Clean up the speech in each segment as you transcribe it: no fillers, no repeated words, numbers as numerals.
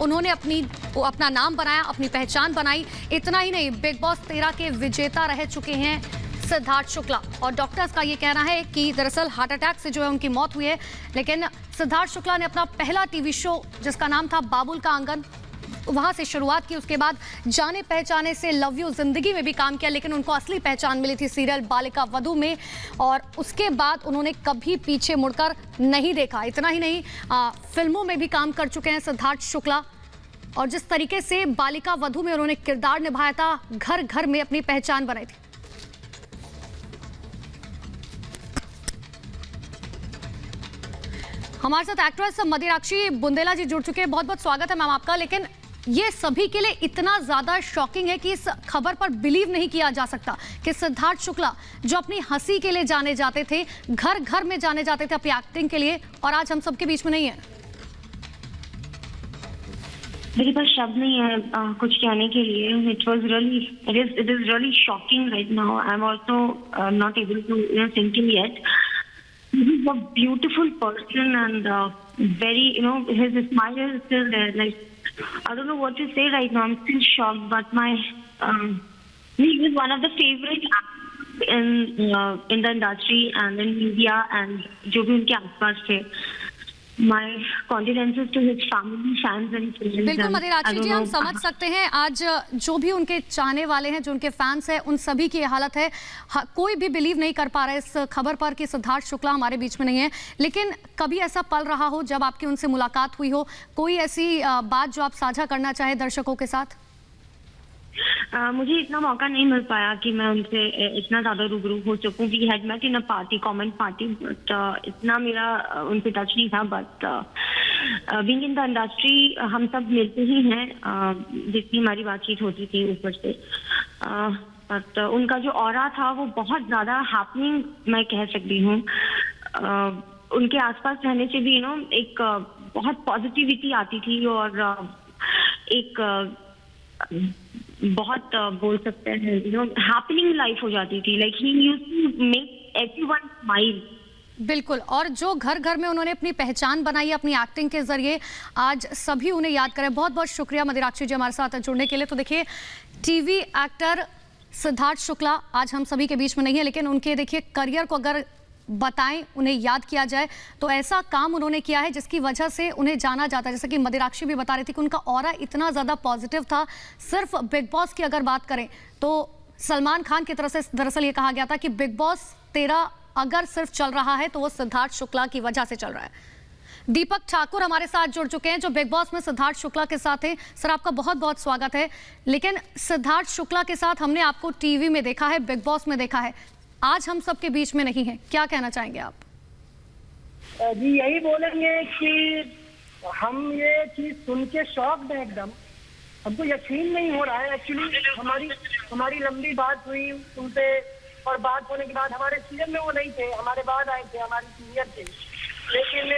उन्होंने अपना नाम बनाया, अपनी पहचान बनाई। इतना ही नहीं, बिग बॉस 13 के विजेता रह चुके हैं सिद्धार्थ शुक्ला। और डॉक्टर्स का ये कहना है कि दरअसल हार्ट अटैक से जो है उनकी मौत हुई है। लेकिन सिद्धार्थ शुक्ला ने अपना पहला टीवी शो, जिसका नाम था बाबुल का आंगन, वहां से शुरुआत की। उसके बाद जाने पहचाने से लव यू जिंदगी में भी काम किया, लेकिन उनको असली पहचान मिली थी सीरियल बालिका वधू में। और उसके बाद उन्होंने कभी पीछे मुड़कर नहीं देखा। इतना ही नहीं, फिल्मों में भी काम कर चुके हैं सिद्धार्थ शुक्ला। और जिस तरीके से बालिका वधू में उन्होंने किरदार निभाया था, घर घर में अपनी पहचान बनाई थी। हमारे साथ एक्ट्रेस मदिराक्षी बुंदेला जी जुड़ चुके हैं। बहुत बहुत स्वागत है मैम आपका। लेकिन ये सभी के लिए इतना ज्यादा शॉकिंग है कि इस खबर पर बिलीव नहीं किया जा सकता कि सिद्धार्थ शुक्ला, जो अपनी हंसी के लिए जाने जाते थे, घर घर में जाने जाते थे अपनी एक्टिंग के लिए, और आज हम सबके बीच में नहीं है। मेरे पास शब्द नहीं है कुछ कहने के लिए। It is really shocking right now. I am also not able to think yet. He is a beautiful person and very, his smile is still there. Like, I don't know what to say right now. I'm still shocked, but he is one of the favorite actors in the industry and in media and जो भी उनके आसपास थे. My condolences to his family, fans and friends. बिल्कुल मदिराक्षी जी, हम समझ सकते हैं आज जो भी उनके चाहने वाले हैं, जो उनके फैंस हैं, उन सभी की हालत है। कोई भी बिलीव नहीं कर पा रहा है इस खबर पर कि सिद्धार्थ शुक्ला हमारे बीच में नहीं है। लेकिन कभी ऐसा पल रहा हो जब आपकी उनसे मुलाकात हुई हो, कोई ऐसी बात जो आप साझा करना चाहें दर्शकों के साथ? मुझे इतना मौका नहीं मिल पाया कि मैं उनसे इतना ज्यादा रूबरू हो सकूं। We had met in a party, common party, but इतना मेरा उनसे टच नहीं था। But being in the industry हम सब मिलते ही हैं, जितनी हमारी बातचीत होती थी ऊपर से। बट उनका जो ऑरा था वो बहुत ज्यादा हैपनिंग मैं कह सकती हूँ। उनके आसपास रहने से भी एक बहुत पॉजिटिविटी आती थी और एक बहुत बोल सकते हैं हैपनिंग लाइफ हो जाती थी। Like he used to make everyone smile. बिल्कुल। और जो घर घर में उन्होंने अपनी पहचान बनाई है अपनी एक्टिंग के जरिए, आज सभी उन्हें याद करें। बहुत बहुत शुक्रिया मदिराक्षी जी हमारे साथ जुड़ने के लिए। तो देखिए, टीवी एक्टर सिद्धार्थ शुक्ला आज हम सभी के बीच में नहीं है, लेकिन उनके देखिए करियर को अगर बताएं, उन्हें याद किया जाए, तो ऐसा काम उन्होंने किया है जिसकी वजह से उन्हें जाना जाता है। जैसे कि मदिराक्षी भी बता रही थी कि उनका ऑरा इतना ज़्यादा पॉजिटिव था। सिर्फ बिग बॉस की अगर बात करें तो सलमान खान की तरफ से दरअसल ये कहा गया था कि बिग बॉस 13 अगर सिर्फ चल रहा है तो वो सिद्धार्थ शुक्ला की वजह से चल रहा है। दीपक ठाकुर हमारे साथ जुड़ चुके हैं, जो बिग बॉस में सिद्धार्थ शुक्ला के साथ हैं। सर, आपका बहुत बहुत स्वागत है। लेकिन सिद्धार्थ शुक्ला के साथ हमने आपको टीवी में देखा है, बिग बॉस में देखा है, आज हम सबके बीच में नहीं है, क्या कहना चाहेंगे आप? जी यही बोलेंगे कि हम ये चीज सुन के शॉक्ड हैं एकदम। हमको यकीन नहीं हो रहा है। एक्चुअली हमारी लंबी बात हुई उनसे, और बात होने के बाद हमारे सीजन में वो नहीं थे, हमारे बाद आए थे, हमारे सीनियर थे। लेकिन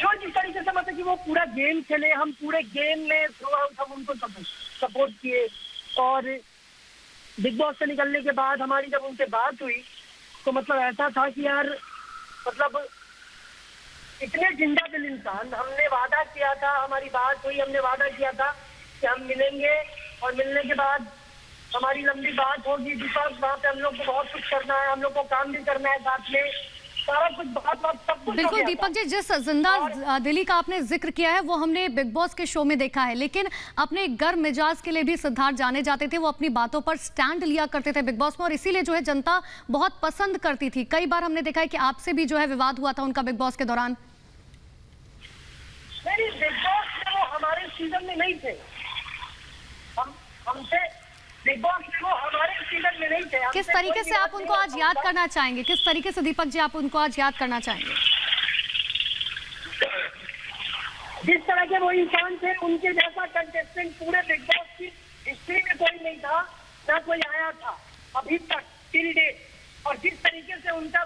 जो जिस तरीके से मतलब कि वो पूरा गेम खेले, हम पूरे गेम में थ्रू आउट हम उनको सपोर्ट किए। और बिग बॉस से निकलने के बाद हमारी जब उनसे बात हुई तो मतलब ऐसा था कि यार मतलब इतने जिंदा दिल इंसान। हमने वादा किया था, हमारी बात हुई, हमने वादा किया था कि हम मिलेंगे, और मिलने के बाद हमारी लंबी बात होगी। दीपक, वहाँ पे हम लोग को बहुत कुछ करना है, हम लोग को काम भी करना है साथ में, सारा कुछ बात सब कुछ। बिल्कुल दीपक जी, जिस जिंदा दिली का आपने जिक्र किया है वो हमने बिग बॉस के शो में देखा है। लेकिन अपने गर्म मिजाज के लिए भी सिद्धार्थ जाने जाते थे। वो अपनी बातों पर स्टैंड लिया करते थे बिग बॉस में, और इसीलिए जो है जनता बहुत पसंद करती थी। कई बार हमने देखा है कि आपसे भी जो है विवाद हुआ था उनका बिग बॉस के दौरान। नहीं, बिग बॉस में वो हमारे सीजन में नहीं थे। हमसे बिग बॉस में वो हमारे सीजन में नहीं थे। किस तरीके से आप उनको आज याद करना चाहेंगे? किस तरीके से दीपक जी आप उनको आज याद करना चाहेंगे? जिस तरह के वो इंसान थे, उनके जैसा कंटेस्टेंट पूरे बिग बॉस की हिस्ट्री में कोई नहीं था, ना कोई आया था अभी तक टिल डेट। और जिस तरीके से उनका